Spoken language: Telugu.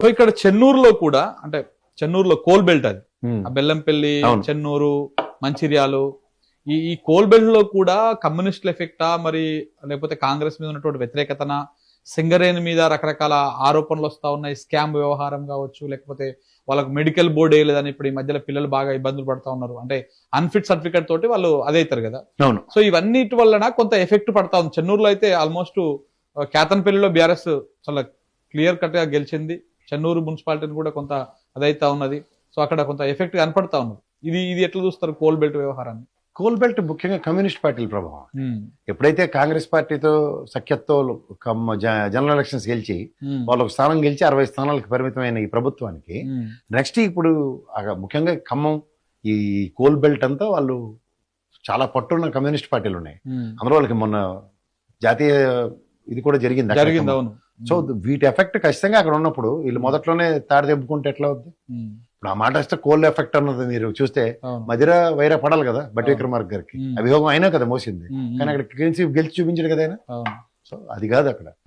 సో ఇక్కడ చెన్నూరులో కూడా అంటే చెన్నూరులో కోల్ బెల్ట్ అది ఉమ్. ఆ బెల్లంపల్లి, అవును. చెన్నూరు, మంచిర్యాలు ఈ కోల్ బెల్ట్ లో కూడా కమ్యూనిస్టుల ఎఫెక్టా మరి లేకపోతే కాంగ్రెస్ మీద ఉన్నటువంటి వ్యతిరేకతన, సింగరేణి మీద రకరకాల ఆరోపణలు వస్తా ఉన్నాయి, స్కామ్ వ్యవహారం కావచ్చు, లేకపోతే వాళ్ళకు మెడికల్ బోర్డు వేయలేదని ఇప్పుడు ఈ మధ్యలో పిల్లలు బాగా ఇబ్బందులు పడతా ఉన్నారు, అంటే అన్ఫిట్ సర్టిఫికేట్ తోటి వాళ్ళు అదే అవుతారు కదా. అవును. సో ఇవన్నిటి వలన కొంత ఎఫెక్ట్ పడతా ఉంది. చెన్నూరులో అయితే ఆల్మోస్ట్ కేతన్పల్లిలో బీఆర్ఎస్ చాలా క్లియర్ కట్ గా గెలిచింది. చెన్నూరు మున్సిపాలిటీని కూడా కొంత అదైతా ఉన్నది. సో అక్కడ కొంత ఎఫెక్ట్ కనపడతా ఉన్నది. ఇది ఎట్లా చూస్తారు కోల్ బెల్ట్ వ్యవహారాన్ని? కోల్ బెల్ట్ ముఖ్యంగా కమ్యూనిస్ట్ పార్టీల ప్రభావం. ఎప్పుడైతే కాంగ్రెస్ పార్టీతో సఖ్యతతో జనరల్ ఎలక్షన్స్ గెలిచి వాళ్ళకు స్థానం గెలిచి 60 స్థానాలకు పరిమితమైన ఈ ప్రభుత్వానికి నెక్స్ట్ ఇప్పుడు ముఖ్యంగా ఖమ్మం ఈ కోల్ బెల్ట్ అంతా వాళ్ళు చాలా పట్టున్న కమ్యూనిస్ట్ పార్టీలు ఉన్నాయి. అందులో వాళ్ళకి మొన్న జాతీయ ఇది కూడా జరిగింది. అవును. సో వీటి ఎఫెక్ట్ ఖచ్చితంగా అక్కడ ఉన్నప్పుడు వీళ్ళు మొదట్లోనే తాడి దెబ్బుకుంటే ఎట్లా అవుద్ది? ఇప్పుడు ఆ మాట వస్తే కోల్ ఎఫెక్ట్ అన్నది మీరు చూస్తే మధిర వైరా పడాలి కదా బట్టి విక్రమార్క గారికి, అభియోగం అయినా కదా మోసింది, కానీ అక్కడ గెలిచి చూపించాడు కదా ఆయన. సో అది కాదు అక్కడ.